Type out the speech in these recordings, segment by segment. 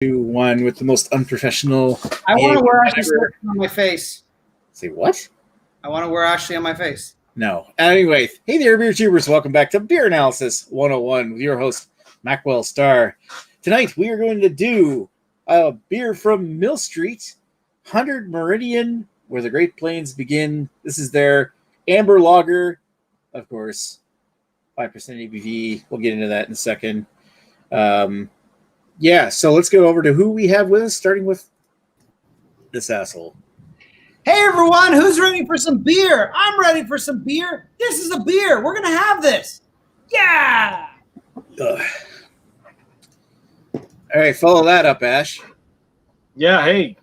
One with the most unprofessional. I want to wear Ashley on my face. Say what? I want to wear Ashley on my face. No. Anyway, hey there, beer tubers. Welcome back to Beer Analysis 101 with your host, Macwell Starr. Tonight, we are going to do a beer from Mill Street, 100 Meridian, where the Great Plains begin. This is their amber lager, of course, 5% ABV. We'll get into that in a second. Yeah, so let's go over to who we have with us, starting with this asshole. Hey, everyone, who's ready for some beer? I'm ready for some beer. This is a beer. We're going to have this. Yeah! Ugh. All right, follow that up, Ash. Yeah, hey,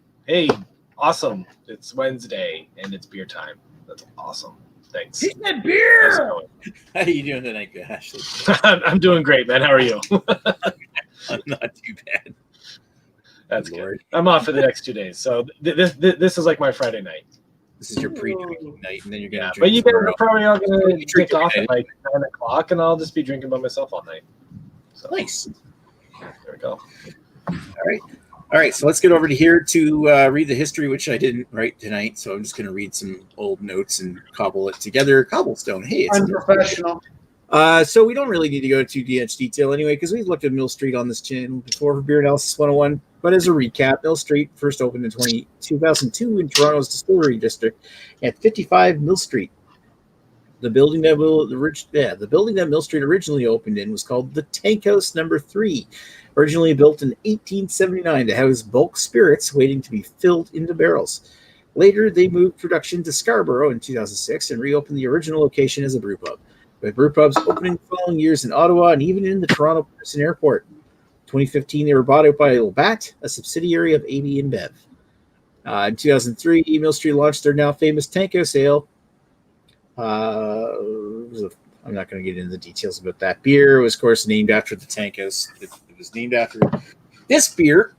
awesome. It's Wednesday, and it's beer time. That's awesome. Thanks. He said beer! How are you doing tonight, Ashley? I'm doing great, man. How are you? I'm not too bad. That's Lord. Good. I'm off for the next 2 days, so this is like my Friday night. This is your pre-drinking night, and then you're gonna. Yeah, but you guys are probably all gonna drink off at like 9 o'clock, and I'll just be drinking by myself all night. So nice. There we go. All right. So let's get over to here to read the history, which I didn't write tonight. So I'm just going to read some old notes and cobble it together. Cobblestone. Hey, it's unprofessional. So we don't really need to go into much detail anyway, because we've looked at Mill Street on this channel before for Beer Analysis 101. But as a recap, Mill Street first opened in 2002 in Toronto's Distillery District at 55 Mill Street. The building that Mill Street originally opened in was called the Tank House No. 3, originally built in 1879 to house bulk spirits waiting to be filled into barrels. Later, they moved production to Scarborough in 2006 and reopened the original location as a brewpub, with brewpubs opening the following years in Ottawa and even in the Toronto Pearson Airport. In 2015, they were bought out by Labatt, a subsidiary of AB InBev. In 2003, Mill Street launched their now famous Tank House Ale. I'm not going to get into the details about that beer. It was, of course, named after the Tank House. It was named after this beer.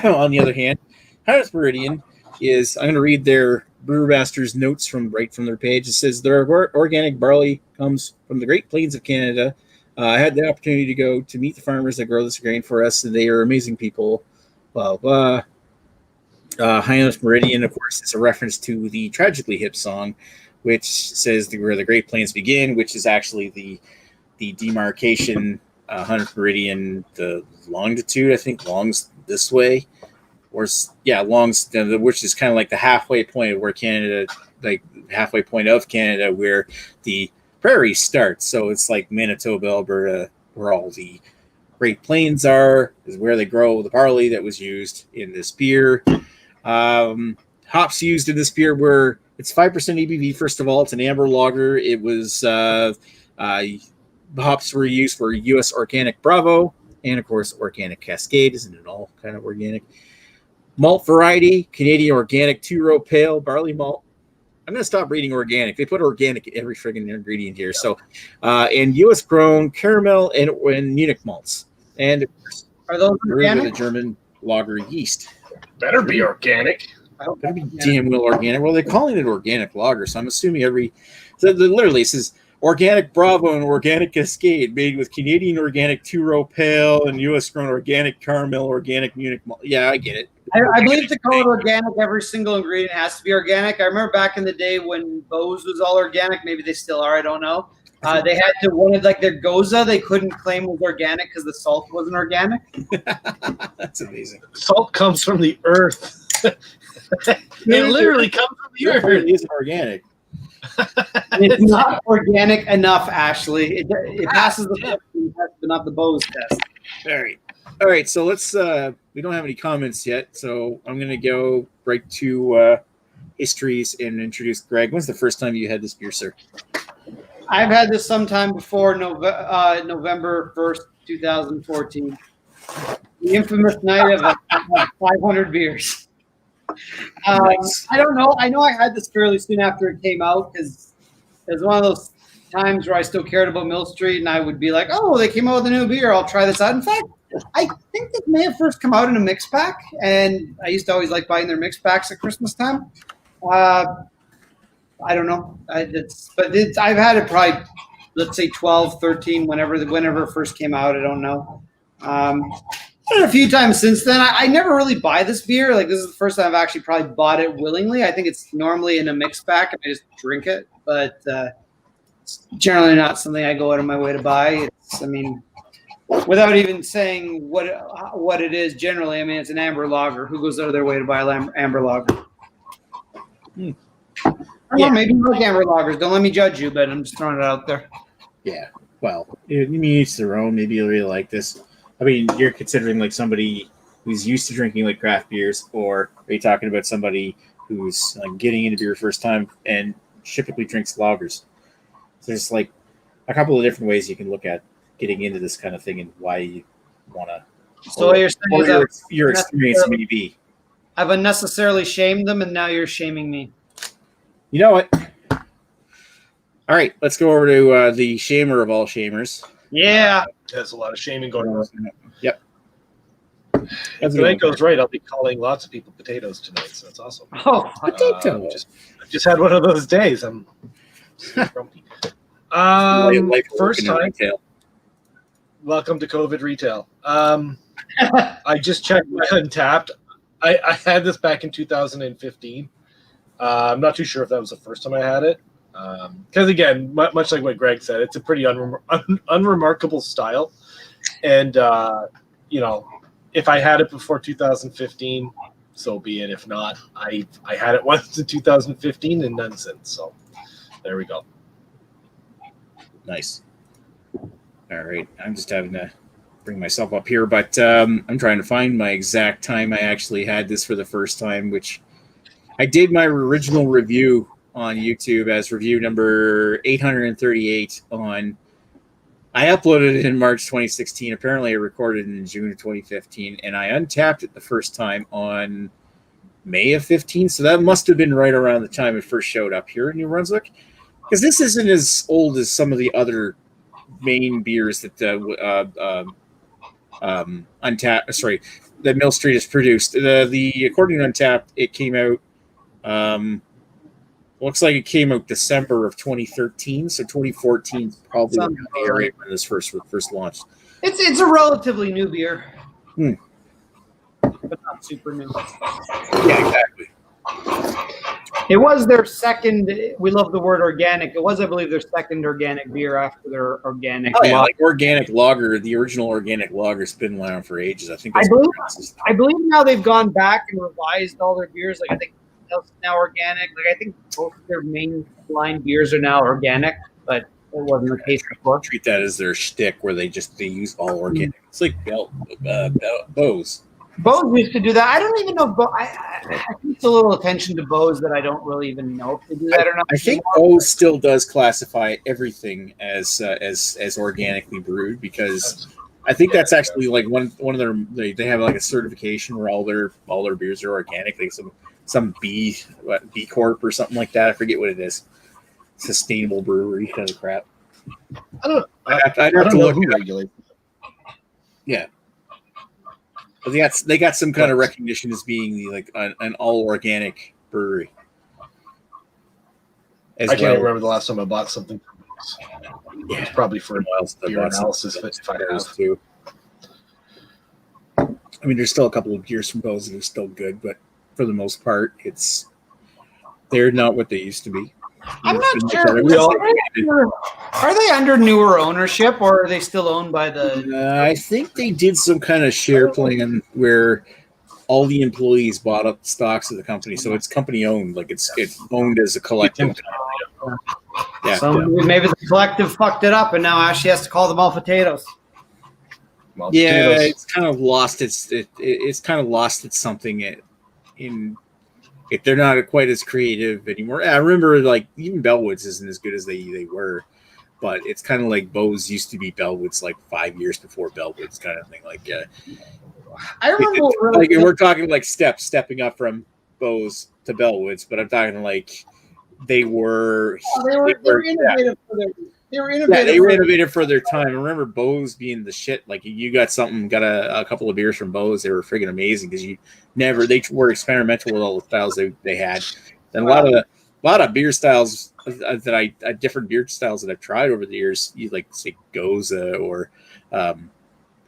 On the other hand, 100 Meridian is, I'm going to read their brewmaster's notes from their page. It says, their organic barley comes from the Great Plains of Canada. I had the opportunity to go to meet the farmers that grow this grain for us, and they are amazing people. Blah, blah. High Meridian, of course, is a reference to the Tragically Hip song, which says where the Great Plains begin, which is actually the demarcation, 100 Meridian, the longitude, I think, longs this way. Longs, which is kind of like the halfway point of where Canada, like halfway point of Canada, where the prairie starts. So it's like Manitoba, Alberta, where all the Great Plains are, is where they grow the barley that was used in this beer. Hops used in this beer were, it's 5% ABV. First of all, it's an amber lager. It was hops were used for U.S. Organic Bravo and, of course, Organic Cascade. Isn't it all kind of organic? Malt variety, Canadian Organic 2-row pale barley malt. I'm going to stop reading organic. They put organic in every friggin' ingredient here. So, and U.S. grown caramel and Munich malts. And of course, are those organic? With a German lager yeast. Better be organic. Better be damn well organic. Well, they're calling it organic lager, so I'm assuming literally it says Organic Bravo and Organic Cascade, made with Canadian Organic 2-row pale and U.S. grown organic caramel, organic Munich malt. Yeah, I get it. I believe to call it organic, every single ingredient has to be organic. I remember back in the day when Bose was all organic. Maybe they still are. I don't know. They had to, wanted like their Goza, they couldn't claim was organic because the salt wasn't organic. That's amazing. Salt comes from the earth. It literally comes from the earth. It isn't organic. It's not organic enough, Ashley. It passes the test, but not the Bose test. All right. So let's. We don't have any comments yet, so I'm going to go right to histories and introduce Greg. When's the first time you had this beer, sir? I've had this sometime before November 1st, 2014. The infamous night of 500 beers. Nice. I don't know. I know I had this fairly soon after it came out because it was one of those times where I still cared about Mill Street, and I would be like, oh, they came out with a new beer. I'll try this out. In fact, I think it may have first come out in a mix pack, and I used to always like buying their mix packs at Christmas time. I don't know. I've had it probably, let's say 12, 13, whenever it first came out. I don't know. done it a few times since then. I never really buy this beer. Like, this is the first time I've actually probably bought it willingly. I think it's normally in a mix pack and I just drink it, but it's generally not something I go out of my way to buy. It's, I mean, without even saying what it is generally, I mean, it's an amber lager. Who goes out of their way to buy amber lager? I don't know, maybe you like amber lagers. Don't let me judge you, but I'm just throwing it out there. Yeah. Well, I mean, each their own. Maybe you'll really like this. I mean, you're considering like somebody who's used to drinking like craft beers, or are you talking about somebody who's like getting into beer first time and typically drinks lagers? So there's like a couple of different ways you can look at getting into this kind of thing and why you want to. So what you're saying is your experience may be. I've unnecessarily shamed them, and now you're shaming me. You know what? All right, let's go over to the shamer of all shamers. Yeah. There's a lot of shaming going on. Yep. If the night goes right, I'll be calling lots of people potatoes tonight, so that's awesome. Oh, potato. Just had one of those days. I'm so grumpy. First time. Welcome to COVID retail. I just checked my Untapped. I had this back in 2015. I'm not too sure if that was the first time I had it. Because again, much like what Greg said, it's a pretty unremarkable style. And, you know, if I had it before 2015, so be it. If not, I had it once in 2015 and none since. So there we go. Nice. All right. I'm just having to bring myself up here, but I'm trying to find my exact time I actually had this for the first time, which I did my original review on YouTube as review number 838 on. I uploaded it in March 2016. Apparently, I recorded it in June of 2015, and I untapped it the first time on May of 15. So that must have been right around the time it first showed up here in New Brunswick, because this isn't as old as some of the other main beers that Untapped. Sorry, that Mill Street has produced. The according to Untapped, it came out. Looks like it came out December of 2013, so 2014 is probably the area when this first launched. It's a relatively new beer, but not super new. Yeah, exactly. It was their second. We love the word organic. It was, I believe, their second organic beer after their organic. Oh, yeah, like organic lager. The original organic lager's been around for ages. I think. I believe now they've gone back and revised all their beers. Like I think it's now organic. Like I think both of their main line beers are now organic, but it wasn't the case before. Treat that as their shtick, where they use all organic. It's like Bose. Bose used to do that. I don't even know. I think it's a little attention to Bose that I don't really even know if they do that or not. I think Bose still does classify everything as organically brewed, because I think that's actually like one of their. They have like a certification where all their beers are organic. Like some B Corp or something like that. I forget what it is. Sustainable brewery kind of crap. I don't. I'd I have don't to know look. who regulates. Yeah. But they got some kind of recognition as being like an all organic brewery. I can't even remember the last time I bought something. Yeah, it's probably for beer analysis. Too. I mean, there's still a couple of beers from Bose that are still good, but for the most part, they're not what they used to be. I'm not sure. Are they under newer ownership, or are they still owned by the? I think they did some kind of share plan where all the employees bought up stocks of the company, so it's company owned. Like it's owned as a collective. Yeah. So maybe the collective fucked it up, and now Ashley has to call them all potatoes. Yeah, it's kind of lost its kind of lost its something in. If they're not quite as creative anymore. I remember like even Bellwoods isn't as good as they were, but it's kind of like Bose used to be Bellwoods like 5 years before Bellwoods kind of thing. Like I remember like we're talking like stepping up from Bose to Bellwoods, but I'm talking like they were innovative for their they were innovative for their time. I remember Bose being the shit. Like you got a couple of beers from Bose, they were friggin' amazing because they were experimental with all the styles they had. And a lot of beer styles different beer styles that I've tried over the years. You like say Goza or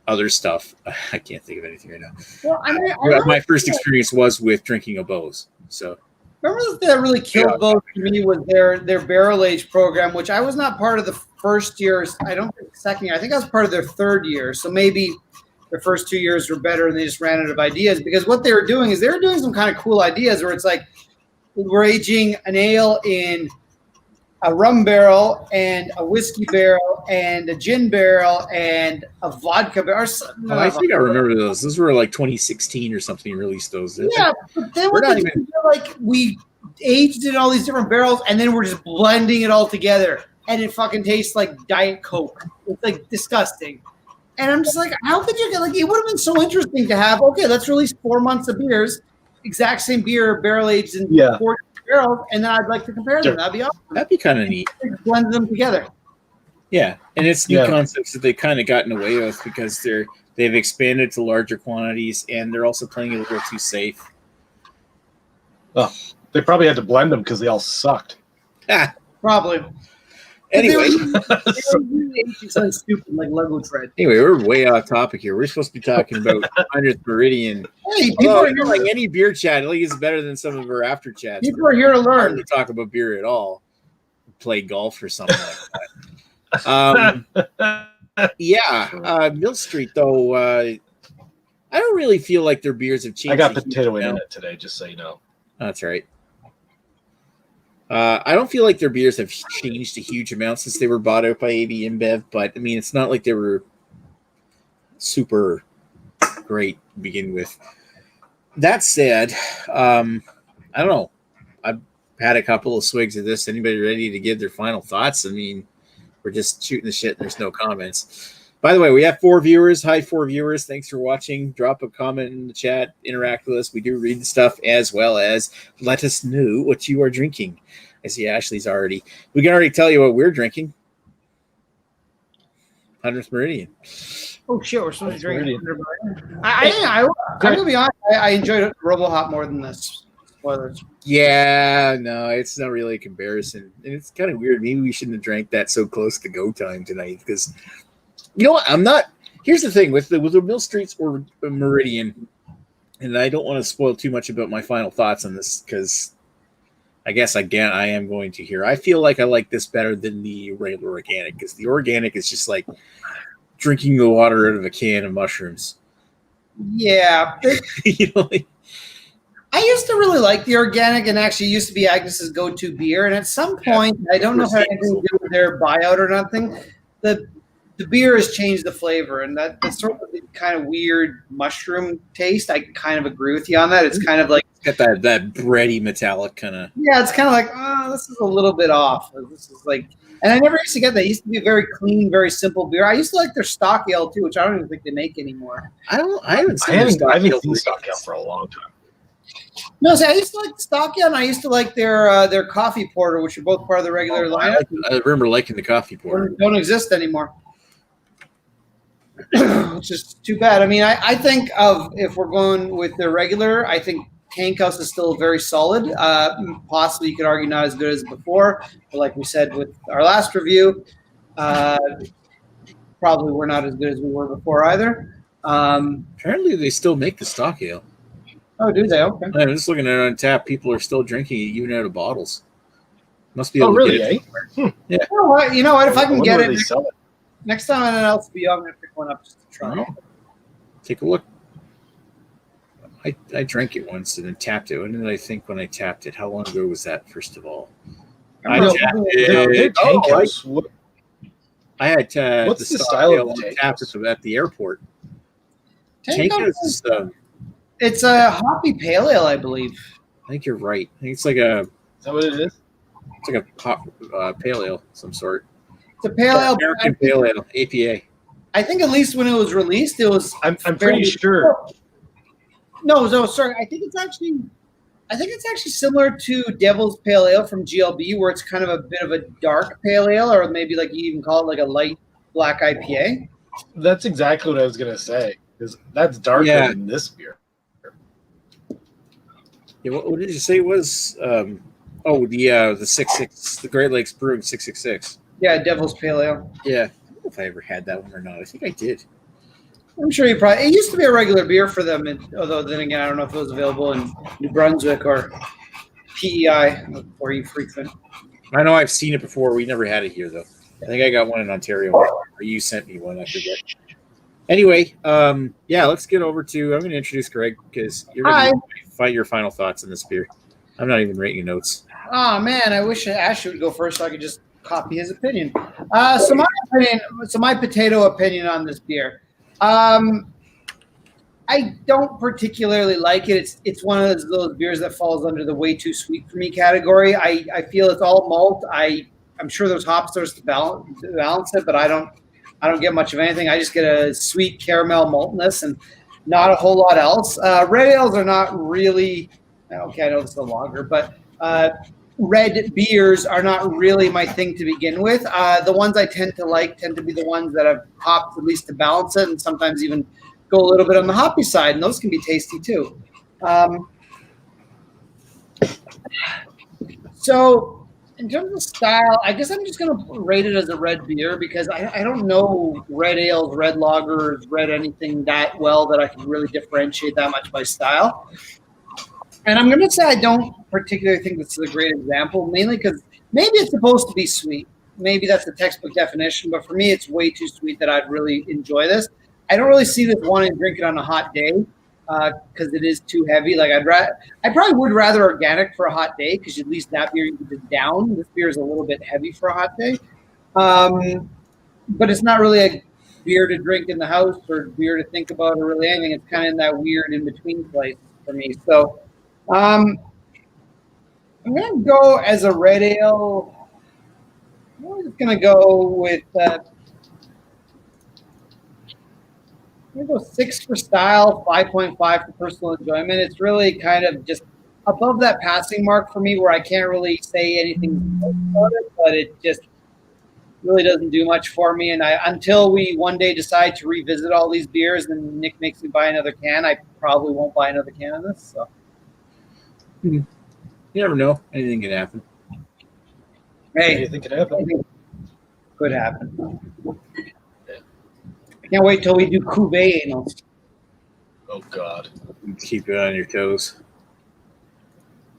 other stuff. I can't think of anything right now. Well, I mean, My first experience was with drinking a Bose. So remember that really killed both to me was their barrel age program, which I was not part of the first years. I don't think second year. I think I was part of their third year. So maybe their first 2 years were better and they just ran out of ideas, because what they were doing is they were doing some kind of cool ideas where it's like we're aging an ale in a rum barrel and a whiskey barrel and a gin barrel and a vodka barrel. I think I remember those. Those were like 2016 or something. Released those. Yeah, but then what they do, like we aged in all these different barrels and then we're just blending it all together, and it fucking tastes like Diet Coke. It's like disgusting. And I'm just like, how could you get like? It would have been so interesting to have. Okay, let's release 4 months of beers, exact same beer, barrel aged in 4 barrels, and then I'd like to compare them. That'd be awesome. That'd be kind of neat. Blend them together. Yeah, and it's new concepts that they kind of gotten away with because they've expanded to larger quantities, and they're also playing it a little too safe. Well, they probably had to blend them because they all sucked. Probably. Anyway, stupid like Lego tread. Anyway, we're way off topic here. We're supposed to be talking about 100th Meridian. Hey, people are like any beer chat. I think it's better than some of our after chats. People are here to learn. To talk about beer at all. Play golf or something like that. Mill Street though. I don't really feel like their beers have changed. I got potato in it today, just so you know. That's right. I don't feel like their beers have changed a huge amount since they were bought out by AB InBev, but I mean, it's not like they were super great to begin with. That said, I don't know. I've had a couple of swigs of this. Anybody ready to give their final thoughts? I mean, we're just shooting the shit and there's no comments. By the way, we have 4 viewers. Hi, 4 viewers. Thanks for watching. Drop a comment in the chat. Interact with us. We do read the stuff, as well as let us know what you are drinking. I see Ashley's already. We can already tell you what we're drinking. 100th Meridian. Oh, shit. We're supposed to drink Meridian. I'm going to be honest. I enjoyed RoboHop more than this. Spoilers. Yeah, no, it's not really a comparison. And it's kind of weird. Maybe we shouldn't have drank that so close to go time tonight because... You know what? I'm not. Here's the thing with the Mill Streets or Meridian, and I don't want to spoil too much about my final thoughts on this because I guess I am going to here. I feel like I like this better than the regular organic because the organic is just like drinking the water out of a can of mushrooms. Yeah. You know, like, I used to really like the organic and actually used to be Agnes's go-to beer. And at some point, I don't know if it had anything to do with their buyout or nothing, the beer has changed the flavor, and that's sort of the kind of weird mushroom taste. I kind of agree with you on that. It's kind of like it's got that bready metallic kind of. Yeah, it's kind of like, oh, this is a little bit off. This is like, and I never used to get that. It used to be a very clean, very simple beer. I used to like their stock ale too, which I don't even think they make anymore. I haven't seen stock ale for a long time. No, see, I used to like the stock ale, and I used to like their coffee porter, which are both part of the regular lineup. I remember liking the coffee porter. Don't exist anymore. Which is too bad. I mean, I think of if we're going with the regular, I think Tank House is still very solid. Possibly you could argue not as good as before, but like we said with our last review, probably we're not as good as we were before either. Apparently, they still make the stock ale. Oh, do they? Okay. I'm just looking at it on tap. People are still drinking it even out of bottles. Must be able to really, get it. Yeah. You know what? If I can get it. Sell it. Next time I'm at LCB, I'm going to pick one up just to try. Take a look. I drank it once and then tapped it. When did I think when I tapped it? How long ago was that, first of all? I tapped it. I had what's the style of the tapped at the airport. Tank House is it's a hoppy pale ale, I believe. I think you're right. I think it's like a... Is that what it is? It's like a hop, pale ale of some sort. It's a pale ale. American Pale Ale, APA. I think at least when it was released, it was. I'm pretty sure. No, sorry. I think it's actually similar to Devil's Pale Ale from GLB, where it's kind of a bit of a dark pale ale, or maybe like you even call it like a light black IPA. That's exactly what I was gonna say. Because that's darker than this beer. Yeah, what did you say it was? The 6-6, the Great Lakes Brewing 666. Yeah, Devil's Pale Ale. Yeah. I don't know if I ever had that one or not. I think I did. I'm sure you probably. It used to be a regular beer for them, although then again, I don't know if it was available in New Brunswick or PEI or you frequent. I know I've seen it before. We never had it here though. I think I got one in Ontario, or you sent me one. I forget. Anyway, yeah, let's get over to. I'm going to introduce Greg because you're going to find your final thoughts on this beer. I'm not even writing notes. Oh man, I wish Ashley would go first so I could just copy his opinion. So my potato opinion on this beer. I don't particularly like it. It's one of those beers that falls under the way too sweet for me category. I feel it's all malt. I'm sure there's hops there to balance it, but I don't get much of anything. I just get a sweet caramel maltness and not a whole lot else. Red ales are not really okay. I know this is a lager, but red beers are not really my thing to begin with. The ones I tend to like tend to be the ones that have hops at least to balance it, and sometimes even go a little bit on the hoppy side, and those can be tasty too. So in terms of style, I guess I'm just going to rate it as a red beer because I don't know red ales, red lagers, red anything that well that I can really differentiate that much by style. And I'm going to say I don't particularly think this is a great example, mainly because maybe it's supposed to be sweet. Maybe that's the textbook definition, but for me, it's way too sweet that I'd really enjoy this. I don't really see this wanting to drink it on a hot day because it is too heavy. Like I probably would rather organic for a hot day because at least that beer you can just down. This beer is a little bit heavy for a hot day, but it's not really a beer to drink in the house or beer to think about or really anything. It's kind of in that weird in between place for me. So I'm gonna go as a red ale. I'm just gonna go with. I'm going to go 6 for style, 5.5 for personal enjoyment. It's really kind of just above that passing mark for me where I can't really say anything about it, but it just really doesn't do much for me. And until we one day decide to revisit all these beers and Nick makes me buy another can, I probably won't buy another can of this. So You never know. Anything can happen. Hey, anything can happen. Could happen. Can't wait till we do cuvee anals. Oh God! Keep it on your toes.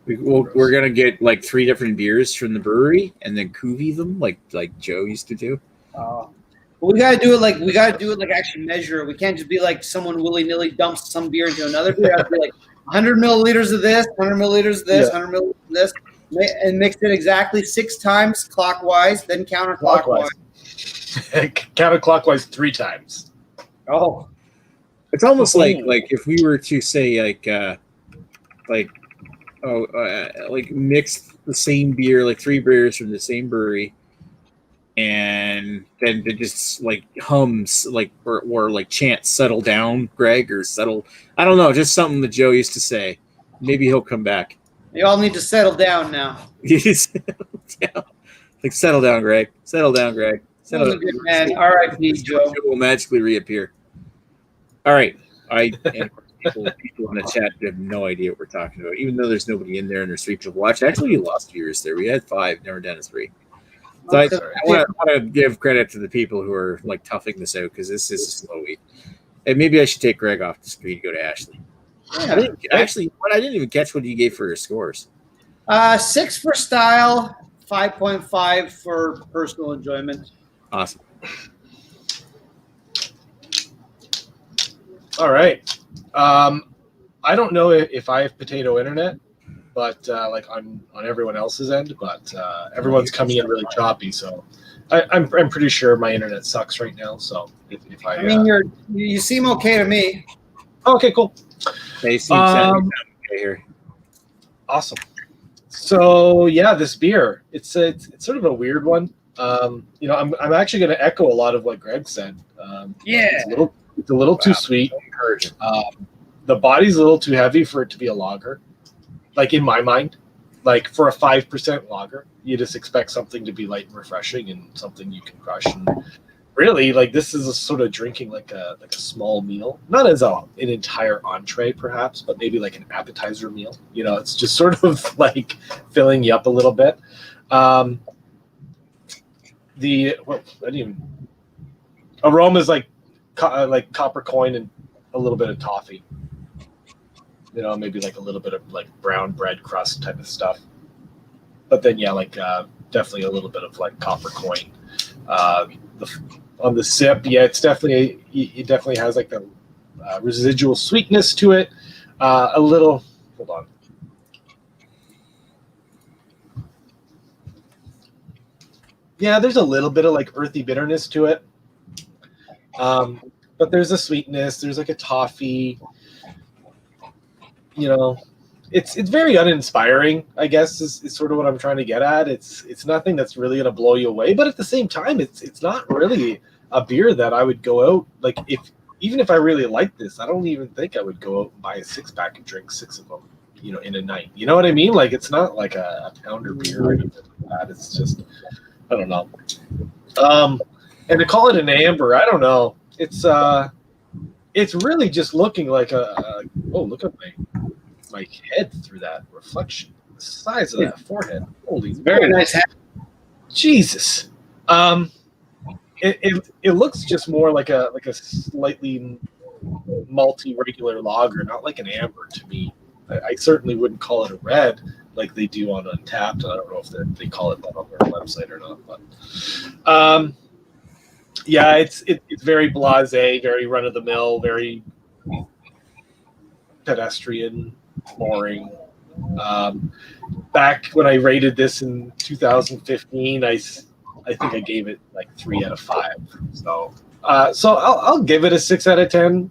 We're gonna get like 3 different beers from the brewery and then cuvee them like Joe used to do. Well, we gotta do it like actually measure it. We can't just be like someone willy nilly dumps some beer into another beer. It has to be like 100 milliliters of this, 100 milliliters of this, 100 milliliters of this, and mix it exactly 6 times clockwise, then counterclockwise. Counterclockwise 3 times. Oh, it's almost like if we were to say like mix the same beer, like 3 beers from the same brewery, and then it just like hums like or like chants "settle down, Greg" or "settle." I don't know, just something that Joe used to say. Maybe he'll come back. You all need to settle down now. Like settle down, Greg. Settle down, Greg. Settle down. Good man. R.I.P. Joe. Joe will magically reappear. All right. And of course, people in the chat have no idea what we're talking about, even though there's nobody in there and there's 3 people watching. Actually, you lost viewers there. We had 5, never done a 3. So I want to give credit to the people who are like toughing this out because this is a slow week. And maybe I should take Greg off the screen and go to Ashley. Yeah. I didn't even catch what you gave for your scores. 6 for style, 5.5 for personal enjoyment. Awesome. All right. I don't know if I have potato internet, but like on everyone else's end, but everyone's coming in really choppy. So I'm pretty sure my internet sucks right now. So if I mean, you seem okay to me. Okay, cool. They seem okay here. Awesome. So yeah, this beer, it's sort of a weird one. I'm actually going to echo a lot of what Greg said. It's a little too sweet. The body's a little too heavy for it to be a lager. Like in my mind, like for a 5% lager, you just expect something to be light and refreshing and something you can crush. And really, like this is a sort of drinking like a small meal, not as an entire entree perhaps, but maybe like an appetizer meal. It's just sort of like filling you up a little bit. Aroma is like like copper coin and a little bit of toffee. You know, maybe like a little bit of like brown bread crust type of stuff. But then, yeah, like definitely a little bit of like copper coin. On the sip, yeah, it definitely has like the residual sweetness to it. A little, hold on. Yeah, there's a little bit of like earthy bitterness to it. But there's a sweetness. There's like a toffee. You know, it's very uninspiring, I guess, is sort of what I'm trying to get at. It's nothing that's really going to blow you away, but at the same time, it's not really a beer that I would go out, like, even if I really like this, I don't even think I would go out and buy a 6-pack and drink 6 of them, you know, in a night. You know what I mean? Like, it's not like a pounder beer or anything like that. It's just, I don't know. And to call it an amber, I don't know. It's really just looking like oh, look at my head through that reflection. The size of that forehead. Holy, Very nice hat. Jesus. It looks just more like a slightly malty regular lager, not like an amber to me. I certainly wouldn't call it a red like they do on Untapped. I don't know if they call it that on their website or not, but yeah, it's very blasé, very run of the mill, very pedestrian, boring. Back when I rated this in 2015, I think I gave it like 3 out of 5. So I'll give it a 6 out of 10.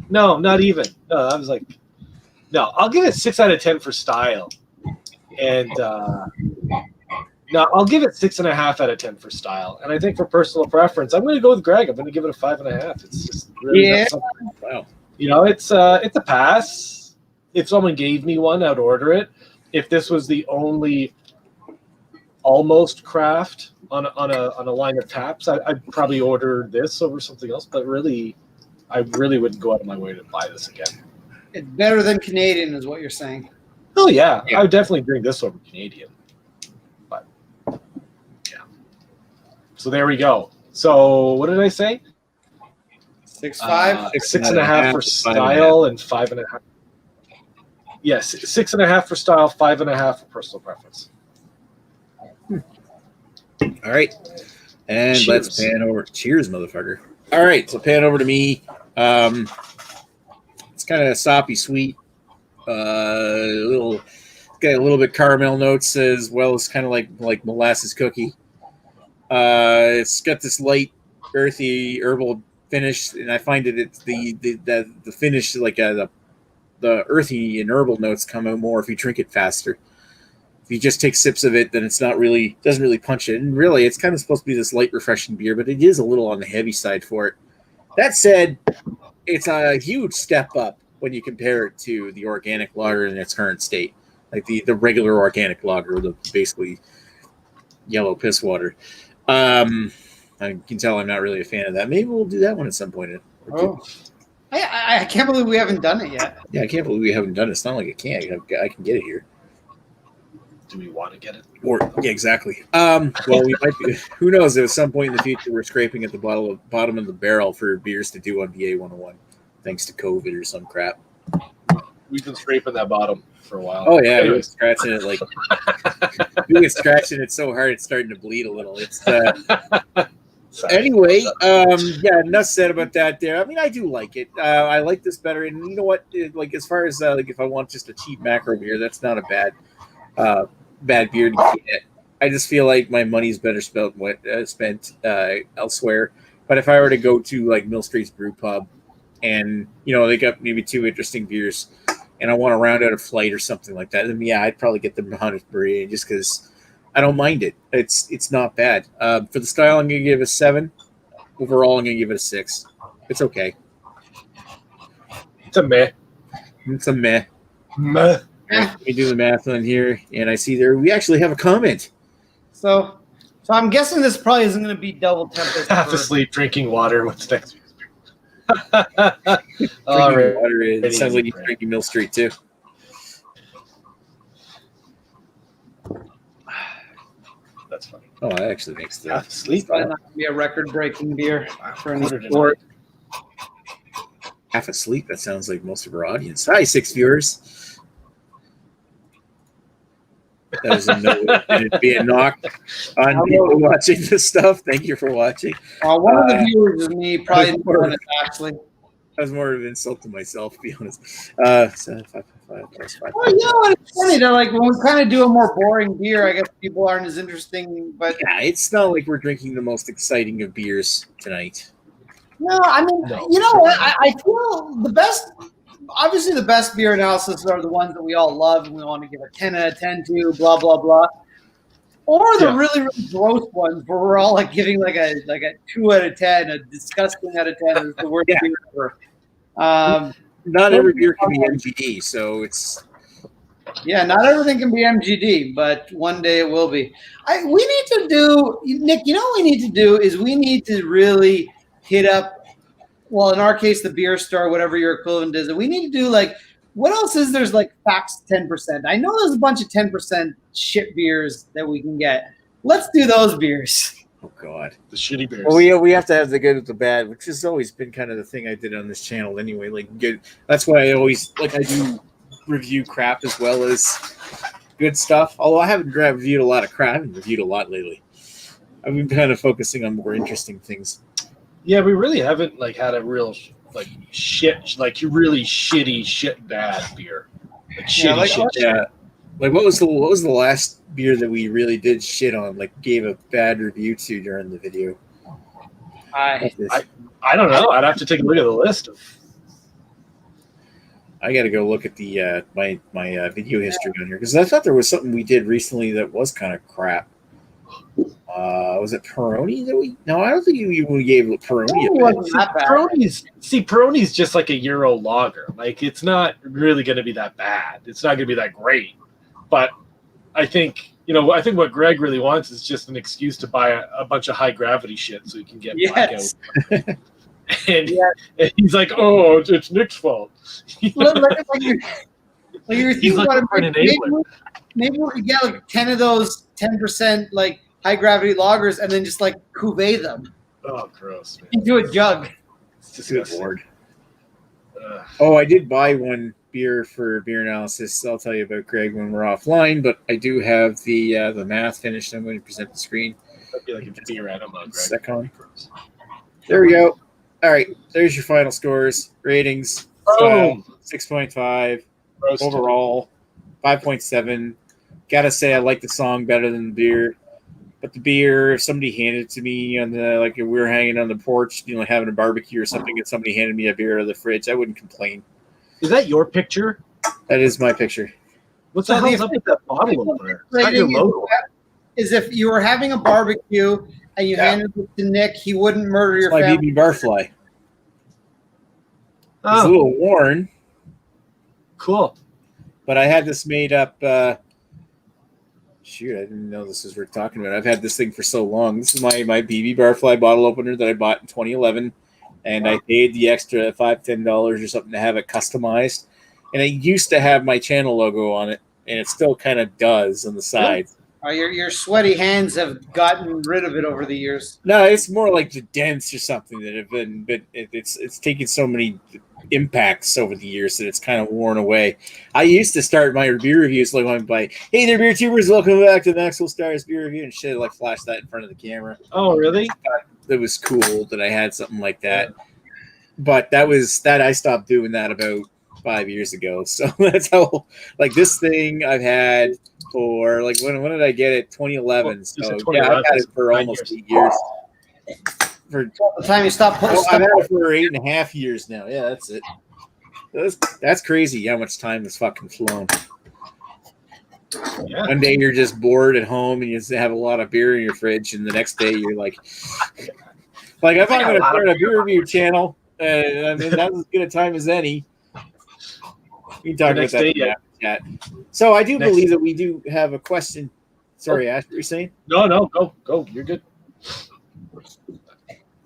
No, not even. No, I was like, no, I'll give it 6 out of 10 for style, and no, I'll give it 6.5 out of 10 for style. And I think for personal preference, I'm going to go with Greg. I'm going to give it a 5.5. It's just really wow. You know, it's a pass. If someone gave me one, I'd order it. If this was the only almost craft on a line of taps, I'd probably order this over something else. But really, I really wouldn't go out of my way to buy this again. It's better than Canadian, is what you're saying. Oh yeah, I would definitely drink this over Canadian. But yeah. So there we go. So what did I say? 6.5? 6.5 for style and 5.5. Yes, 6.5 for style, 5.5 for personal preference. All right. And Cheers. Let's pan over. Cheers, motherfucker. All right, so pan over to me. It's kind of soppy sweet. Got a little bit caramel notes as well as kind of like molasses cookie. It's got this light, earthy herbal finish, and I find it's the finish like the earthy and herbal notes come out more if you drink it faster. If you just take sips of it, then it's doesn't really punch it. And really, it's kind of supposed to be this light, refreshing beer, but it is a little on the heavy side for it. That said, it's a huge step up when you compare it to the organic lager in its current state, like the regular organic lager, the basically yellow piss water. I can tell I'm not really a fan of that. Maybe we'll do that one at some point. I can't believe we haven't done it yet. Yeah, I can't believe we haven't done it. It's not like I can't. I can get it here. Do we want to get it? Or yeah, exactly. Well, we might be. Who knows? At some point in the future, we're scraping at the bottom of the barrel for beers to do on BA 101, thanks to COVID or some crap. We've been scraping that bottom for a while. Oh yeah, we're scratching it like we're scratching it so hard it's starting to bleed a little. It's anyway. Yeah, enough said about that. There. I mean, I do like it. I like this better, and you know what? Like as far as like if I want just a cheap macro beer, that's not a bad beer to get. I just feel like my money's better spent elsewhere. But if I were to go to like Mill Street's Brew Pub, and you know they got maybe 2 interesting beers, and I want to round out a flight or something like that, then yeah, I'd probably get the Honest Meridian just because I don't mind it. It's not bad. For the style, I'm gonna give it a 7. Overall, I'm gonna give it a 6. It's okay. It's a meh. It's a meh. Meh. Let me do the math on here, and I see there we actually have a comment. So I'm guessing this probably isn't going to be double tempest. Half asleep drinking water. What's next? Water is. It sounds like you're drinking Mill Street too. That's funny. Oh, that actually makes the half asleep. Might not be a record-breaking beer for any Ordered sport. half asleep. That sounds like most of our audience. Hi, 6 viewers. That was a note. It'd be a knock on people watching this stuff. Thank you for watching. One of the viewers is me, probably one is Ashley. That was more of an insult to myself, to be honest. 7, 5, 5, plus 5. Well, you know what? It's funny that like when we kind of do a more boring beer, I guess people aren't as interesting. But yeah, it's not like we're drinking the most exciting of beers tonight. No, I mean, you know what? I feel the best. Obviously, the best beer analysis are the ones that we all love and we want to give a 10 out of 10 to, blah blah blah. Or the really, really gross ones where we're all like giving like a 2 out of 10, a disgusting out of 10 is the worst beer ever. Not every beer can be MGD, so it's not everything can be MGD, but one day it will be. We need to do, Nick. You know what we need to do is we need to really hit up. Well, in our case, the beer store, whatever your equivalent is, and we need to do like. What else is there's like Facts 10%? I know there's a bunch of 10% shit beers that we can get. Let's do those beers. Oh God, the shitty beers. Well, we have to have the good with the bad, which has always been kind of the thing I did on this channel anyway. Like good. That's why I always I do review crap as well as good stuff. Although I haven't reviewed a lot of crap. I haven't reviewed a lot lately. I've been kind of focusing on more interesting things. Yeah, we really haven't like had a real like shit, like really shitty shit bad beer. Like shitty shit. Yeah. Like what was the last beer that we really did shit on? Like gave a bad review to during the video. I don't know. I'd have to take a look at the list. I got to go look at the my video history on here because I thought there was something we did recently that was kind of crap. Was it Peroni that we? No, I don't think you gave Peroni. Peroni's just like a Euro lager. Like it's not really going to be that bad. It's not going to be that great. But I think what Greg really wants is just an excuse to buy a bunch of high gravity shit so he can get blackout. and he's like, "Oh, it's Nick's fault." You're thinking about it, maybe we could get like 10 of those 10% like high gravity lagers and then just like cuvee them. Oh, gross! Man. Into a jug. It's disgusting. Oh, I did buy one beer for beer analysis. I'll tell you about Greg when we're offline, but I do have the math finished. I'm going to present the screen. That'd be like a beer animal, Greg. Second. There we go. All right, there's your final scores. Ratings. 6.5. Overall, 5.7. Gotta say, I like the song better than the beer. But the beer, if somebody handed it to me on if we were hanging on the porch, having a barbecue or something, and somebody handed me a beer out of the fridge, I wouldn't complain. Is that your picture? That is my picture. What's the hell's up with that bottle opener? It's not your logo. Is if you were having a barbecue and you handed it to Nick, he wouldn't murder your family. My BB Barfly. Oh. It's a little worn. Cool. But I had this made up. Shoot, I didn't know this is what we're talking about. I've had this thing for so long. This is my BB Barfly bottle opener that I bought in 2011, and I paid the extra $10 or something to have it customized. And it used to have my channel logo on it, and it still kind of does on the sides. Your sweaty hands have gotten rid of it over the years. No, it's more like the dents or something that have been. But it's taken so many impacts over the years that it's kind of worn away. I used to start my beer reviews by, "Hey there, beer tubers, welcome back to Maxwell Stars beer review," and shit, like flash that in front of the camera. Oh, really? It was cool that I had something like that. But I stopped doing that about 5 years ago. So that's how this thing I've had for when did I get it? 2011. So yeah, I've had it for almost 8 years. For the time you stop posting, I've had it for 8.5 years now. Yeah, that's it. That's crazy how much time has fucking flown. Yeah. One day you're just bored at home and you just have a lot of beer in your fridge, and the next day you're like if I'm going to start a beer review channel, that's as good a time as any. We can talk about that in the chat. So I do believe that we do have a question. Sorry, Ash, what were you saying? No, go. You're good.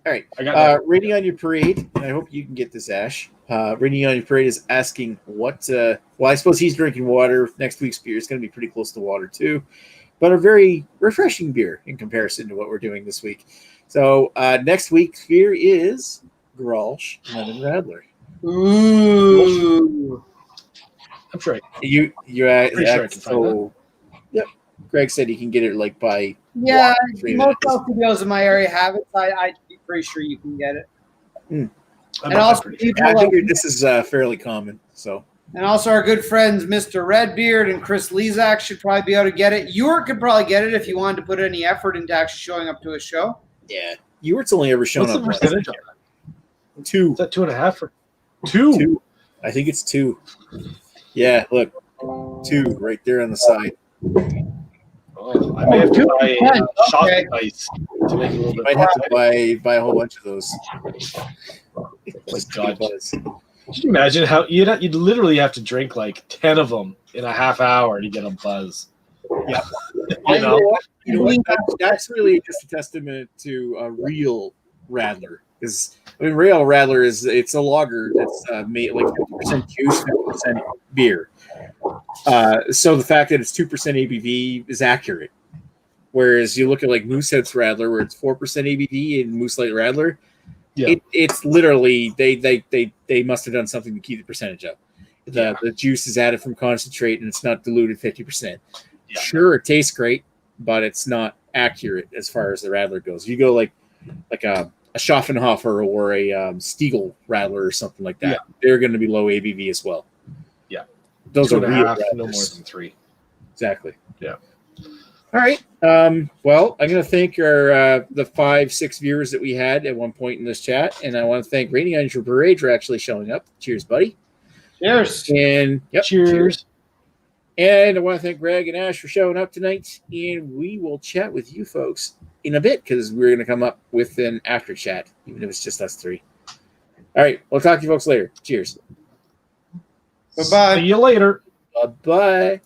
All right. I got Rating on Your Parade, and I hope you can get this, Ash. Rating on Your Parade is asking what. Well, I suppose he's drinking water. Next week's beer is going to be pretty close to water too, but a very refreshing beer in comparison to what we're doing this week. So next week's beer is Grolsch Lemon Radler. Ooh. I'm sure. You Pretty sure I can find so. Yep. Greg said he can get it like by. Yeah, 3 most minutes. studios in my area have it. So I'd be pretty sure you can get it. I'm And also, pretty sure. people I like, figured this is fairly common. So and also our good friends Mr. Redbeard and Chris Lezak should probably be able to get it. Ewart could probably get it if you wanted to put any effort into actually showing up to a show. yeah, Ewart's only ever shown What's the up once. percentage on that? 2. Is that 2.5 or 2? 2. I think it's 2. Yeah, look, 2 right there on the side. Oh, I may have to buy shot Okay. ice to make it a little You bit. might have to buy a whole bunch of those. Just to God. get a buzz. Can you imagine how you'd literally have to drink like 10 of them in a half hour to get a buzz? Yeah. You know? You know what? That's really just a testament to a real Radler. Because real Radler it's a lager that's made like 50% juice, 50% beer. So the fact that it's 2% ABV is accurate. Whereas you look at like Moosehead's Radler, where it's 4% ABV, and Moose Light Radler, Yeah. it's literally they must have done something to keep the percentage up. The juice is added from concentrate, and it's not diluted 50%. Yeah. Sure, it tastes great, but it's not accurate as far as the Radler goes. You go like a Schaffenhofer or a Stiegel Radler or something like that. Yeah. They're going to be low ABV as well. Yeah. Those are 2.5, real no more Radlers. than 3. Exactly. Yeah. All right. Well, I'm going to thank our the 5-6 viewers that we had at one point in this chat, and I want to thank Rainy Angel Parade for actually showing up. Cheers, buddy. Cheers. And yep, Cheers. And I want to thank Greg and Ash for showing up tonight, and we will chat with you folks in a bit because we're going to come up with an after chat, even if it's just us 3. All right. We'll talk to you folks later. Cheers. Bye-bye. See you later. Bye-bye.